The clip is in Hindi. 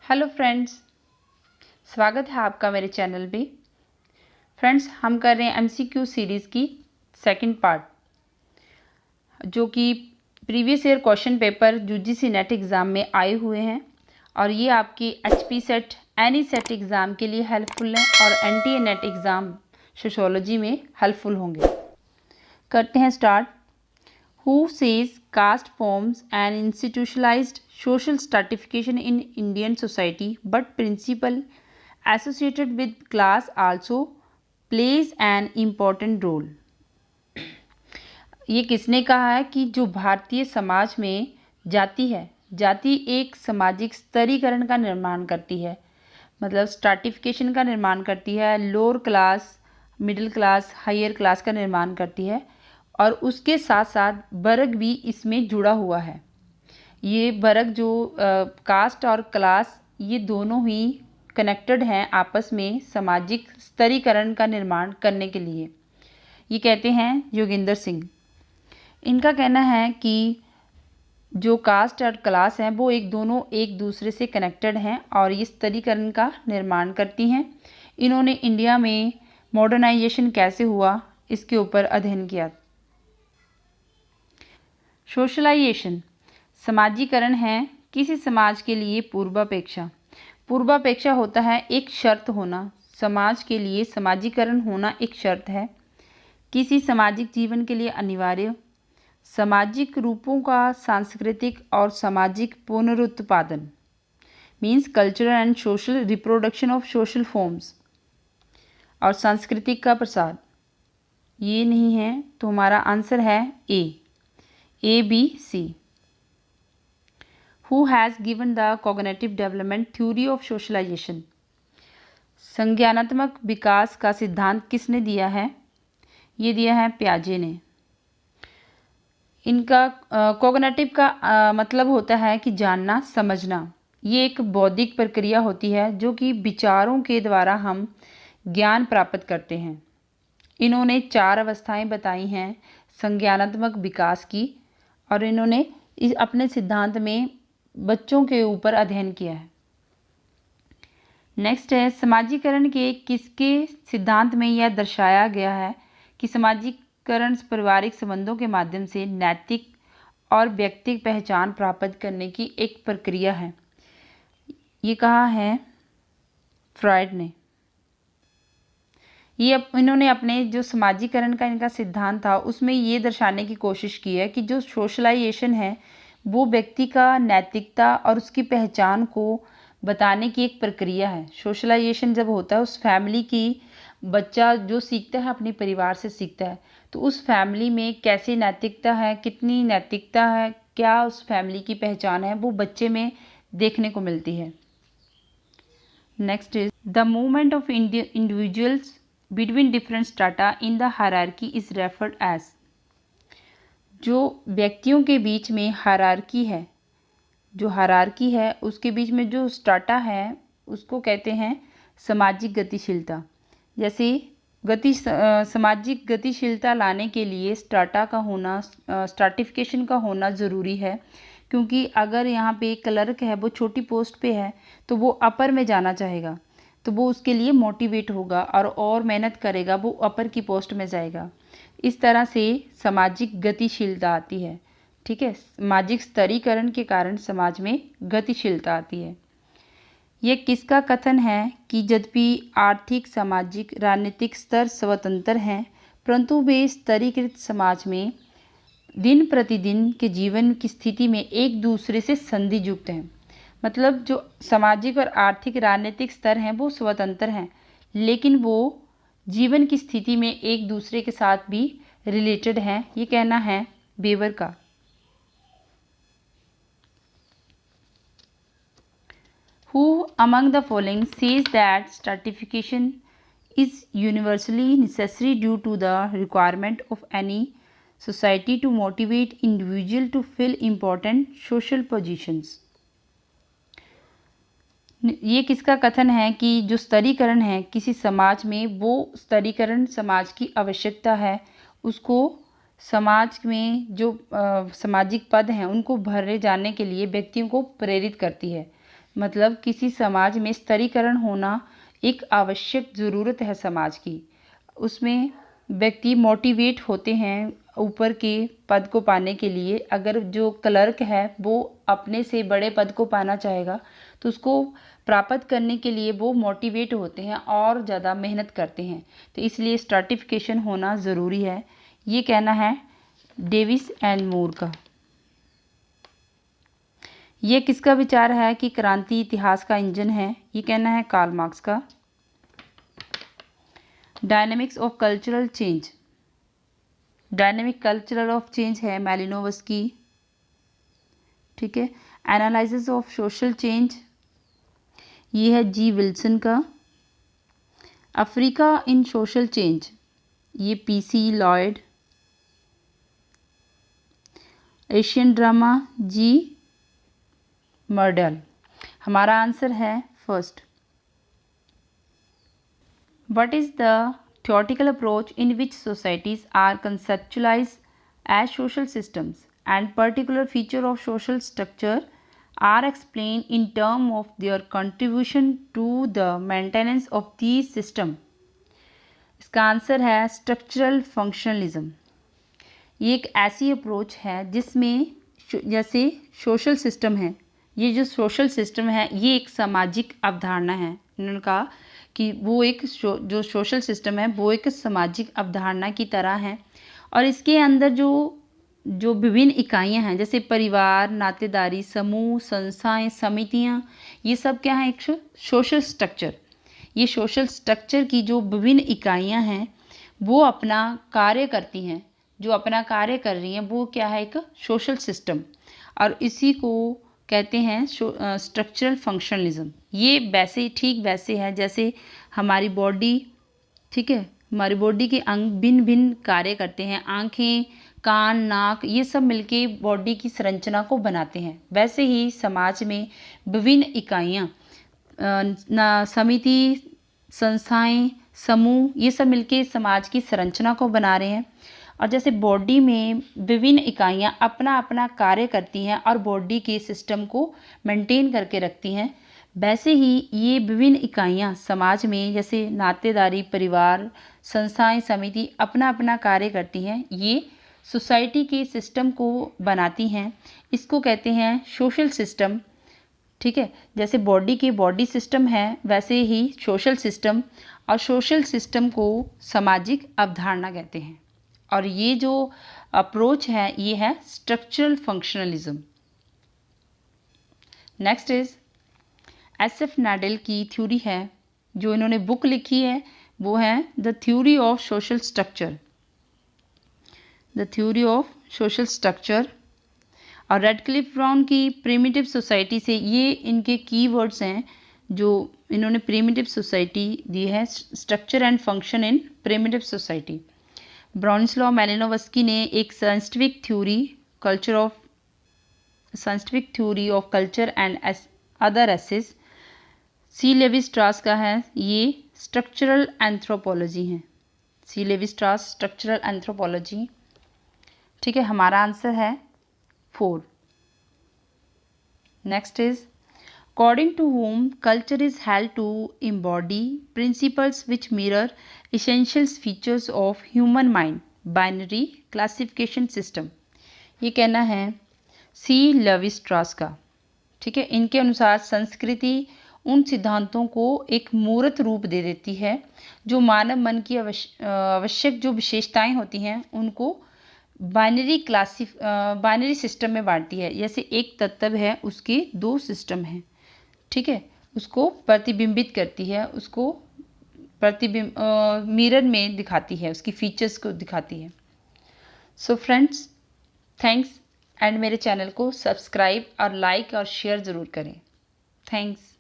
हेलो फ्रेंड्स, स्वागत है आपका मेरे चैनल पे। फ्रेंड्स, हम कर रहे हैं एमसीक्यू सीरीज़ की सेकंड पार्ट, जो कि previous year question paper UGC net exam में आए हुए हैं और ये आपकी HP set any set exam के लिए हेल्पफुल हैं और एनटीए नेट एग्ज़ाम सोशियोलॉजी में हेल्पफुल होंगे। करते हैं start. Who says caste forms an institutionalized social stratification in Indian society, but principle associated with class also plays an important role? ये किसने कहा है कि जो भारतीय समाज में जाति है, जाति एक सामाजिक स्तरीकरण का निर्माण करती है, मतलब स्ट्राटिफिकेशन का निर्माण करती है, lower class, middle class, higher class का निर्माण करती है और उसके साथ साथ वर्ग भी इसमें जुड़ा हुआ है। ये वर्ग जो कास्ट और क्लास, ये दोनों ही कनेक्टेड हैं आपस में सामाजिक स्तरीकरण का निर्माण करने के लिए। ये कहते हैं योगेंद्र सिंह। इनका कहना है कि जो कास्ट और क्लास हैं वो दोनों एक दूसरे से कनेक्टेड हैं और ये स्तरीकरण का निर्माण करती हैं। इन्होंने इंडिया में मॉडर्नाइजेशन कैसे हुआ इसके ऊपर अध्ययन किया। सोशलाइजेशन समाजीकरण है किसी समाज के लिए पूर्वापेक्षा। पूर्वापेक्षा होता है एक शर्त होना, समाज के लिए समाजीकरण होना एक शर्त है, किसी सामाजिक जीवन के लिए अनिवार्य, सामाजिक रूपों का सांस्कृतिक और सामाजिक पुनरुत्पादन, means cultural and social reproduction of social forms, और सांस्कृतिक का प्रसार। ये नहीं है तो हमारा आंसर है A, B, C. Who has given the cognitive development theory of socialization? संज्ञानात्मक विकास का सिद्धांत किसने दिया है? ये दिया है पियाजे ने। इनका कॉग्निटिव का मतलब होता है कि जानना, समझना। ये एक बौद्धिक प्रक्रिया होती है जो कि विचारों के द्वारा हम ज्ञान प्राप्त करते हैं। इन्होंने 4 अवस्थाएं बताई हैं संज्ञानात्मक विकास की और इन्होंने इस अपने सिद्धांत में बच्चों के ऊपर अध्ययन किया है। नेक्स्ट है समाजीकरण के किसके सिद्धांत में यह दर्शाया गया है कि समाजीकरण पारिवारिक संबंधों के माध्यम से नैतिक और व्यक्तिगत पहचान प्राप्त करने की एक प्रक्रिया है। ये कहा है फ्रॉइड ने। इन्होंने अपने जो समाजीकरण का इनका सिद्धांत था उसमें ये दर्शाने की कोशिश की है कि जो सोशलाइजेशन है वो व्यक्ति का नैतिकता और उसकी पहचान को बताने की एक प्रक्रिया है। सोशलाइजेशन जब होता है उस फैमिली की, बच्चा जो सीखता है अपने परिवार से सीखता है, तो उस फैमिली में कैसी नैतिकता है, कितनी नैतिकता है, क्या उस फैमिली की पहचान है, वो बच्चे में देखने को मिलती है। Next is the movement of individuals between different strata in the hierarchy is referred as। जो व्यक्तियों के बीच में हायरार्की है, जो हायरार्की है उसके बीच में जो स्ट्राटा है उसको कहते हैं सामाजिक गतिशीलता। जैसे सामाजिक गतिशीलता लाने के लिए स्ट्राटा का होना, स्ट्राटिफिकेशन का होना ज़रूरी है, क्योंकि अगर यहाँ पे क्लर्क है वो छोटी पोस्ट पे है तो वो अपर में जाना चाहेगा, तो वो उसके लिए मोटिवेट होगा और मेहनत करेगा, वो अपर की पोस्ट में जाएगा। इस तरह से सामाजिक गतिशीलता आती है। ठीक है, सामाजिक स्तरीकरण के कारण समाज में गतिशीलता आती है। यह किसका कथन है कि यद्यपि आर्थिक, सामाजिक, राजनीतिक स्तर स्वतंत्र हैं, परंतु वे स्तरीकृत समाज में दिन प्रतिदिन के जीवन की स्थिति में एक दूसरे से संधियुक्त हैं। मतलब जो सामाजिक और आर्थिक राजनीतिक स्तर हैं वो स्वतंत्र हैं, लेकिन वो जीवन की स्थिति में एक दूसरे के साथ भी रिलेटेड हैं। ये कहना है वेबर का। Who among the following says that stratification is universally necessary due to the requirement of any society to motivate individual to fill important social positions? ये किसका कथन है कि जो स्तरीकरण है किसी समाज में, वो स्तरीकरण समाज की आवश्यकता है, उसको समाज में जो सामाजिक पद हैं उनको भरे जाने के लिए व्यक्तियों को प्रेरित करती है। मतलब किसी समाज में स्तरीकरण होना एक आवश्यक ज़रूरत है समाज की। उसमें व्यक्ति मोटिवेट होते हैं ऊपर के पद को पाने के लिए। अगर जो क्लर्क है वो अपने से बड़े पद को पाना चाहेगा तो उसको प्राप्त करने के लिए वो मोटिवेट होते हैं और ज़्यादा मेहनत करते हैं। तो इसलिए स्ट्रैटिफिकेशन होना ज़रूरी है। ये कहना है डेविस एंड मूर का। ये किसका विचार है कि क्रांति इतिहास का इंजन है? ये कहना है कार्ल मार्क्स का। Dynamics of cultural change, dynamic cultural of change है मैलिनोवस्की। ठीक है। एनालिसिस ऑफ सोशल चेंज, ये है जी विल्सन का। अफ्रीका इन सोशल चेंज, ये पीसी लॉयड। एशियन ड्रामा, जी मर्डल। हमारा आंसर है first. What is the theoretical approach in which societies are conceptualized as social systems and particular feature of social structure are explained in terms of their contribution to the maintenance of these system? इसका आंसर है स्ट्रक्चरल फंक्शनलिज्म। ये एक ऐसी अप्रोच है जिसमें जैसे सोशल सिस्टम है, ये जो सोशल सिस्टम है ये एक सामाजिक अवधारणा है। उन्होंने कहा कि वो एक जो सोशल सिस्टम है वो एक सामाजिक अवधारणा की तरह है और इसके अंदर जो विभिन्न इकाइयां हैं जैसे परिवार, नातेदारी, समूह, संस्थाएं, समितियां, ये सब क्या है? एक सोशल स्ट्रक्चर। ये सोशल स्ट्रक्चर की जो विभिन्न इकाइयां हैं वो अपना कार्य करती हैं। जो अपना कार्य कर रही हैं वो क्या है? एक सोशल सिस्टम। और इसी को कहते हैं स्ट्रक्चरल फंक्शनलिज्म। ये वैसे ठीक वैसे है जैसे हमारी बॉडी, ठीक है, हमारी बॉडी के अंग भिन्न भिन्न कार्य करते हैं। आँखें, कान, नाक, ये सब मिलके बॉडी की संरचना को बनाते हैं। वैसे ही समाज में विभिन्न इकाइयाँ, समिति, संस्थाएं, समूह, ये सब मिलके समाज की संरचना को बना रहे हैं। और जैसे बॉडी में विभिन्न इकाइयाँ अपना अपना कार्य करती हैं और बॉडी के सिस्टम को मेंटेन करके रखती हैं, वैसे ही ये विभिन्न इकाइयाँ समाज में जैसे नातेदारी, परिवार, संस्थाएं, समिति अपना अपना कार्य करती हैं। ये सोसाइटी के सिस्टम को बनाती हैं। इसको कहते हैं सोशल सिस्टम। ठीक है। जैसे बॉडी के बॉडी सिस्टम है वैसे ही सोशल सिस्टम, और सोशल सिस्टम को सामाजिक अवधारणा कहते हैं। और ये जो अप्रोच है ये है structural functionalism. Next is S F Nadel की थ्योरी है, जो इन्होंने बुक लिखी है वो है the theory of social structure, the theory of social structure. और रेडक्लिफ ब्राउन की प्रिमिटिव सोसाइटी से, ये इनके कीवर्ड्स हैं जो इन्होंने प्रिमिटिव सोसाइटी दी है, structure and function in primitive society. Bronislaw Malinowski ने एक scientific theory of culture and other essays. C Levi Strauss का है ये स्ट्रक्चरल एंथ्रोपोलॉजी है। C Levi Strauss structural anthropology. ठीक है। हमारा आंसर है 4। Next is according to whom culture is held to embody principles which mirror essential features of human mind, binary classification system। ये कहना है सी लेवी स्ट्रास का। ठीक है। इनके अनुसार संस्कृति उन सिद्धांतों को एक मूर्त रूप दे देती है जो मानव मन की आवश्यक जो विशेषताएं होती हैं उनको बाइनरी सिस्टम में बांटती है। जैसे एक तत्व है उसके 2 सिस्टम हैं, ठीक है, उसको प्रतिबिंबित करती है, उसको मिरर में दिखाती है, उसकी फीचर्स को दिखाती है। सो फ्रेंड्स, थैंक्स, एंड मेरे चैनल को सब्सक्राइब और लाइक और शेयर ज़रूर करें। थैंक्स।